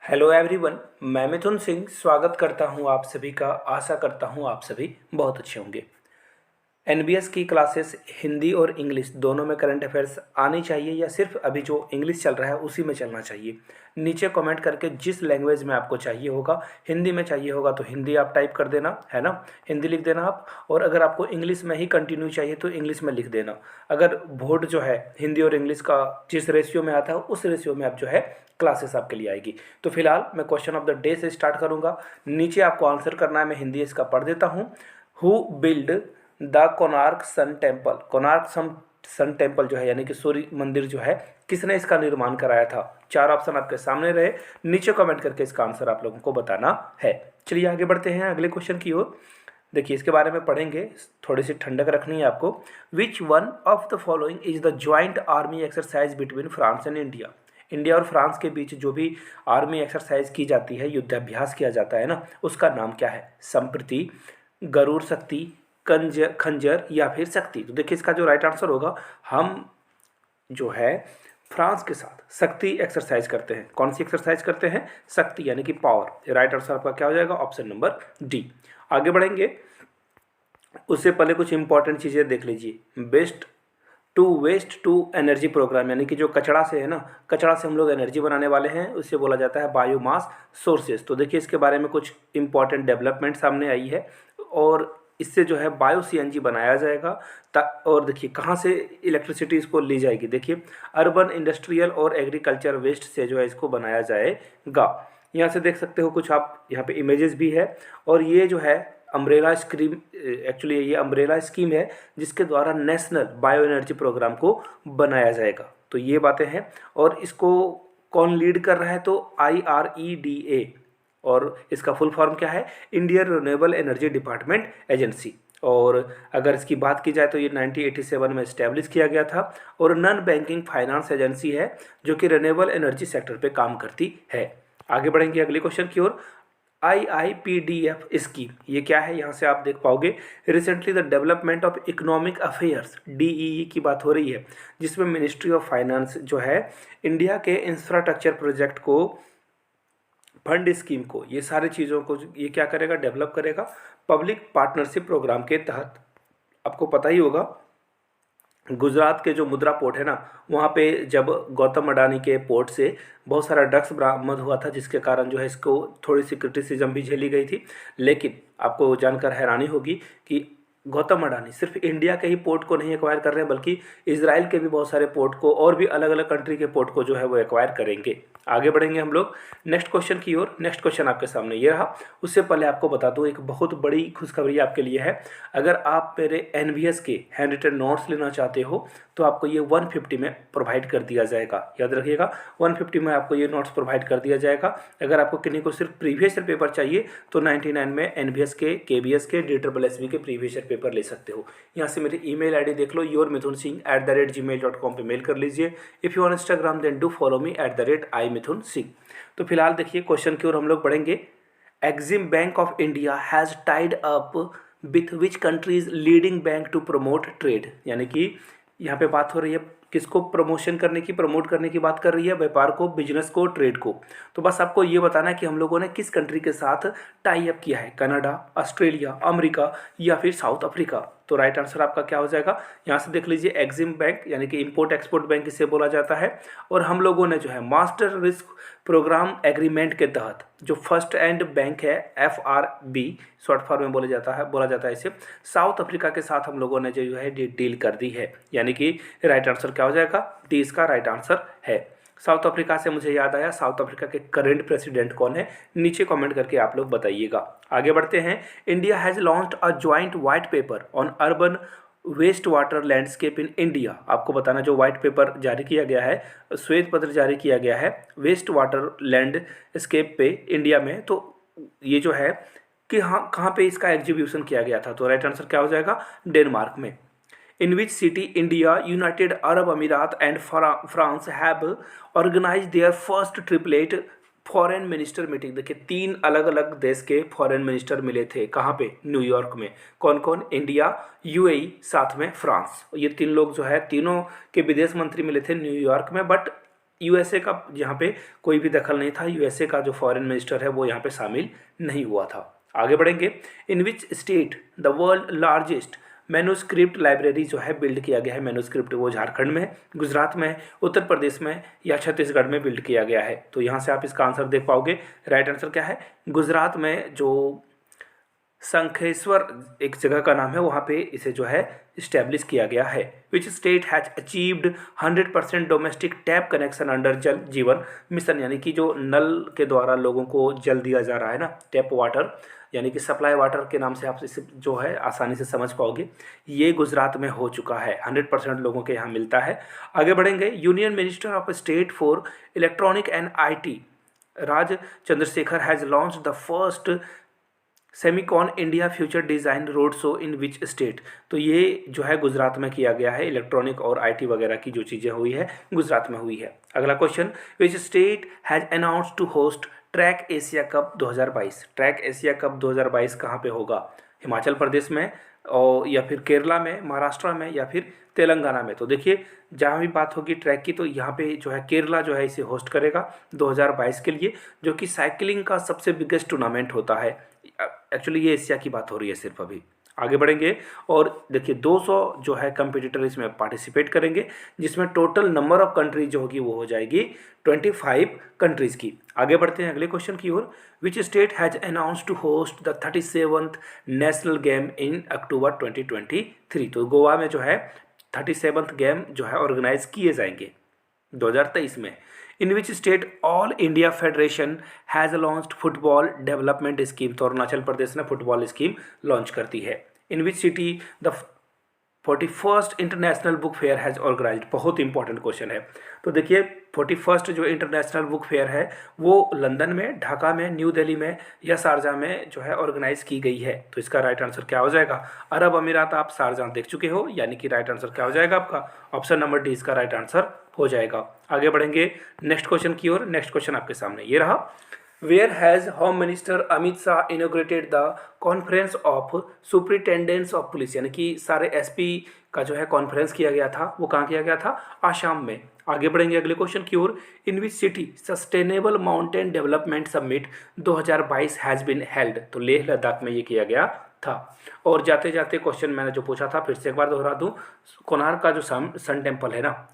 Hello everyone. मैं मिथुन सिंह स्वागत करता हूं आप सभी का। आशा करता हूं आप सभी बहुत अच्छे होंगे। एनबीएस की क्लासेस हिंदी और इंग्लिश दोनों में करंट अफेयर्स आनी चाहिए या सिर्फ अभी जो इंग्लिश चल रहा है उसी में चलना चाहिए। नीचे कमेंट करके जिस लैंग्वेज में आपको चाहिए होगा, हिंदी में चाहिए होगा तो हिंदी आप टाइप कर देना, है ना। हिंदी लिख देना आप। और अगर आपको इंग्लिश में ही कंटिन्यू चाहिए तो इंग्लिश में लिख देना। अगर बोर्ड जो है हिंदी और इंग्लिश का जिस रेशियो में आता है उस रेशियो में आप जो है क्लासेस आपके लिए आएगी। तो फिलहाल मैं क्वेश्चन ऑफ द डे से स्टार्ट करूंगा। नीचे आपको आंसर करना है, मैं हिंदी इसका पढ़ देता हूँ। Who build the Konark sun temple. Konark sun temple जो है यानी कि सूर्य मंदिर जो है, किसने इसका निर्माण कराया था? चार ऑप्शन आपके सामने रहे, नीचे कमेंट करके इसका आंसर आप लोगों को बताना है। चलिए आगे बढ़ते हैं अगले क्वेश्चन की ओर। देखिए इसके बारे में पढ़ेंगे, थोड़ी सी ठंडक रखनी है आपको। Which one of the following is the joint army exercise between France and India. India और फ्रांस के बीच जो भी आर्मी एक्सरसाइज की जाती है, युद्धाभ्यास किया जाता है ना, उसका नाम क्या है? संप्रति, गरुड़ शक्ति, खंजर या फिर शक्ति। तो देखिए इसका जो राइट आंसर होगा, हम जो है फ्रांस के साथ शक्ति एक्सरसाइज करते हैं। कौन सी एक्सरसाइज करते हैं? शक्ति यानी कि पावर। राइट आंसर आपका क्या हो जाएगा? Option number D. आगे बढ़ेंगे उससे पहले कुछ इंपॉर्टेंट चीज़ें देख लीजिए। वेस्ट टू एनर्जी प्रोग्राम यानी कि जो कचरा से है ना, कचरा से हम लोग एनर्जी बनाने वाले हैं, उससे बोला जाता है बायोमास सोर्सेज। तो देखिए इसके बारे में कुछ इंपॉर्टेंट डेवलपमेंट सामने आई है और इससे जो है बायो सीएनजी बनाया जाएगा। और देखिए कहाँ से इलेक्ट्रिसिटी इसको ली जाएगी। देखिए अर्बन, इंडस्ट्रियल और एग्रीकल्चर वेस्ट से जो है इसको बनाया जाएगा। यहाँ से देख सकते हो कुछ आप, यहाँ पे इमेजेस भी है। और ये जो है अम्ब्रेला स्कीम, एक्चुअली ये अम्ब्रेला स्कीम है जिसके द्वारा नेशनल बायो एनर्जी प्रोग्राम को बनाया जाएगा। तो ये बातें हैं। और इसको कौन लीड कर रहा है? तो IREDA। और इसका फुल फॉर्म क्या है? Indian renewable energy department agency. और अगर इसकी बात की जाए तो ये 1987 में इस्टेब्लिश किया गया था और नॉन बैंकिंग फाइनेंस एजेंसी है जो कि रिन्यूएबल एनर्जी सेक्टर पे काम करती है। आगे बढ़ेंगे अगले क्वेश्चन की ओर। IIPDF स्कीम ये क्या है? यहाँ से आप देख पाओगे recently the development of economic affairs, DEE की बात हो रही है, जिसमें मिनिस्ट्री ऑफ फाइनेंस जो है इंडिया के इंफ्रास्ट्रक्चर प्रोजेक्ट को, फंड स्कीम को, ये सारी चीज़ों को ये क्या करेगा? डेवलप करेगा पब्लिक पार्टनरशिप प्रोग्राम के तहत। आपको पता ही होगा गुजरात के जो मुद्रा पोर्ट है ना, वहाँ पे जब गौतम अडानी के पोर्ट से बहुत सारा ड्रग्स बरामद हुआ था, जिसके कारण जो है इसको थोड़ी सी क्रिटिसिज्म भी झेली गई थी। लेकिन आपको जानकर हैरानी होगी कि गौतम अडानी सिर्फ इंडिया के ही पोर्ट को नहीं एक्वायर कर रहे हैं, बल्कि इजराइल के भी बहुत सारे पोर्ट को और भी अलग अलग कंट्री के पोर्ट को जो है वो एक्वायर करेंगे। आगे बढ़ेंगे हम लोग नेक्स्ट क्वेश्चन की ओर। नेक्स्ट क्वेश्चन आपके सामने ये रहा। उससे पहले आपको बता दूं एक बहुत बड़ी खुशखबरी आपके लिए है। अगर आप मेरे एनवीएस के हैंड रिटन नोट्स लेना चाहते हो तो आपको ये 150 में प्रोवाइड कर दिया जाएगा। याद रखिएगा 150 में आपको ये नोट्स प्रोवाइड कर दिया जाएगा। अगर आपको किन्हीं को सिर्फ प्रीवियस ईयर पेपर चाहिए तो 99 में एनवीएस के, केबीएस के, DSSB के प्रीवियस ईयर पेपर ले सकते हो। यहाँ से मेरी ईमेल आईडी देख लो, yourmithunsingh@gmail.com पे मेल कर लीजिए। If you on Instagram then do follow me @iMithunSingh। तो फिलहाल देखिए क्वेश्चन की ओर हम लोग बढ़ेंगे। EXIM bank of India has tied up with which countries leading bank to promote trade. यानी कि यहाँ पे बात हो रही है किसको प्रमोशन करने की, प्रमोट करने की बात कर रही है? व्यापार को, बिजनेस को, ट्रेड को। तो बस आपको ये बताना है कि हम लोगों ने किस कंट्री के साथ टाई अप किया है, कनाडा, ऑस्ट्रेलिया, अमेरिका या फिर साउथ अफ्रीका। तो राइट आंसर आपका क्या हो जाएगा? यहाँ से देख लीजिए एक्सिम बैंक यानी कि इंपोर्ट एक्सपोर्ट बैंक इसे बोला जाता है। और हम लोगों ने जो है मास्टर रिस्क प्रोग्राम एग्रीमेंट के तहत जो फर्स्ट एंड बैंक है, FRB शॉर्ट फॉर्म में बोला जाता है इसे, साउथ अफ्रीका के साथ हम लोगों ने जो है डील कर दी है। यानी कि राइट आंसर क्या हो जाएगा? डी इसका राइट आंसर है। साउथ अफ्रीका से मुझे याद आया, साउथ अफ्रीका के करंट प्रेसिडेंट कौन है? नीचे कमेंट करके आप लोग बताइएगा। आगे बढ़ते हैं। India has launched a joint white paper on urban waste water landscape in India. आपको बताना जो व्हाइट पेपर जारी किया गया है, श्वेत पत्र जारी किया गया है वेस्ट वाटर लैंडस्केप पे इंडिया में, तो ये जो है कि हाँ कहाँ पे इसका एग्जीक्यूशन किया गया था? तो राइट आंसर क्या हो जाएगा? डेनमार्क में। In which city India, United Arab Emirates and France have organized their first triplet foreign minister meeting? देखिए 3 अलग अलग देश के फॉरेन मिनिस्टर मिले थे। कहाँ पे? न्यूयॉर्क में। कौन कौन? इंडिया, UAE, साथ में फ्रांस। ये 3 लोग जो है, तीनों के विदेश मंत्री मिले थे न्यूयॉर्क में। बट यूएसए का यहाँ पे कोई भी दखल नहीं था, यूएसए का जो फॉरेन मिनिस्टर है वो यहाँ पे शामिल नहीं हुआ था। आगे बढ़ेंगे। In which state the world largest manuscript library जो है बिल्ड किया गया है, मैन्युस्क्रिप्ट वो झारखंड में है, गुजरात में है, उत्तर प्रदेश में या छत्तीसगढ़ में बिल्ड किया गया है। तो यहाँ से आप इसका आंसर देख पाओगे। राइट आंसर क्या है, गुजरात में जो शंखेश्वर एक जगह का नाम है, वहाँ पे इसे जो है इस्टेब्लिश किया गया है। Which state has achieved 100% domestic tap connection under जल जीवन मिशन, यानी कि जो नल के द्वारा लोगों को जल दिया जा रहा है ना, टैप वाटर यानी कि सप्लाई वाटर के नाम से आप इसे जो है आसानी से समझ पाओगे, ये गुजरात में हो चुका है, 100% लोगों के यहाँ मिलता है। आगे बढ़ेंगे। Union minister of state for electronic and IT Raj Chandrashekhar has launch the first Semicon India future design road show in which state. तो ये जो है गुजरात में किया गया है, इलेक्ट्रॉनिक और IT वगैरह की जो चीज़ें हुई है गुजरात में हुई है। अगला question, which state has announce to host track Asia cup 2022। Track Asia cup 2022 कहाँ पे होगा, हिमाचल प्रदेश में और या फिर केरला में, महाराष्ट्र में या फिर तेलंगाना में। तो देखिए जहाँ भी बात होगी ट्रैक की तो यहाँ पे जो है केरला जो है इसे होस्ट करेगा 2022 के लिए, जो कि साइकिलिंग का सबसे बिगेस्ट टूर्नामेंट होता है। एक्चुअली ये एशिया की बात हो रही है सिर्फ अभी। आगे बढ़ेंगे और देखिए 200 जो है कंपटीटर इसमें पार्टिसिपेट करेंगे, जिसमें टोटल नंबर ऑफ कंट्रीज जो होगी वो हो जाएगी 25 कंट्रीज़ की। आगे बढ़ते हैं अगले क्वेश्चन की ओर। Which state has announce to host the 37th national game in October 2023। तो गोवा में जो है 37th गेम जो है ऑर्गेनाइज किए जाएंगे 2023 में। In which state All India Federation has launched football development scheme. तो अरुणाचल प्रदेश ने फुटबॉल स्कीम लॉन्च करती है। In which city the 41st international book fair has organised. बहुत इंपॉर्टेंट क्वेश्चन है। तो देखिए 41st जो इंटरनेशनल बुक फेयर है वो लंदन में, ढाका में, न्यू दिल्ली में या शारजाह में जो है ऑर्गेनाइज की गई है। तो इसका राइट आंसर क्या हो जाएगा, अरब अमीरात। आप शारजाह देख चुके हो, यानी कि राइट आंसर क्या हो जाएगा आपका ऑप्शन नंबर डी इसका राइट आंसर हो जाएगा। आगे बढ़ेंगे नेक्स्ट क्वेश्चन की ओर। नेक्स्ट क्वेश्चन आपके सामने ये रहा। Where has home minister Amit Shah inaugurated the conference of superintendents of police, यानी कि सारे SP का जो है कॉन्फ्रेंस किया गया था, वो कहाँ किया गया था, आसाम में। आगे बढ़ेंगे अगले क्वेश्चन की ओर। In which city sustainable mountain development summit 2022 has been held. तो लेह लद्दाख में ये किया गया था। और जाते जाते क्वेश्चन मैंने जो पूछा था फिर से एक बार दोहरा दूं, कोणार्क का जो सन टेम्पल है ना,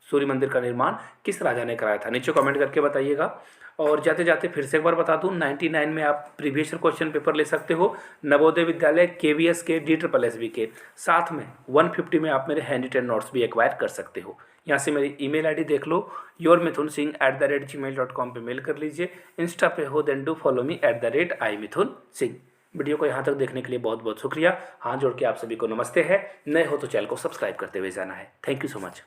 सूर्य मंदिर का निर्माण किस राजा ने कराया था, नीचे कमेंट करके बताइएगा। और जाते जाते फिर से एक बार बता दूं, 99 में आप प्रीवियस क्वेश्चन पेपर ले सकते हो, नवोदय विद्यालय, KVS के, DSSB के। साथ में 150 में आप मेरे हैंड रिटन नोट्स भी एक्वायर कर सकते हो। यहाँ से मेरी ईमेल ID देख लो, yourmithunsingh@gmail.com पे मेल कर लीजिए। इंस्टा पे हो then do follow me @imithunsingh। Video को यहाँ तक देखने के लिए बहुत बहुत शुक्रिया। हाथ जोड़ के आप सभी को नमस्ते है। नए हो तो चैनल को सब्सक्राइब करते हुए जाना है। Thank you so much.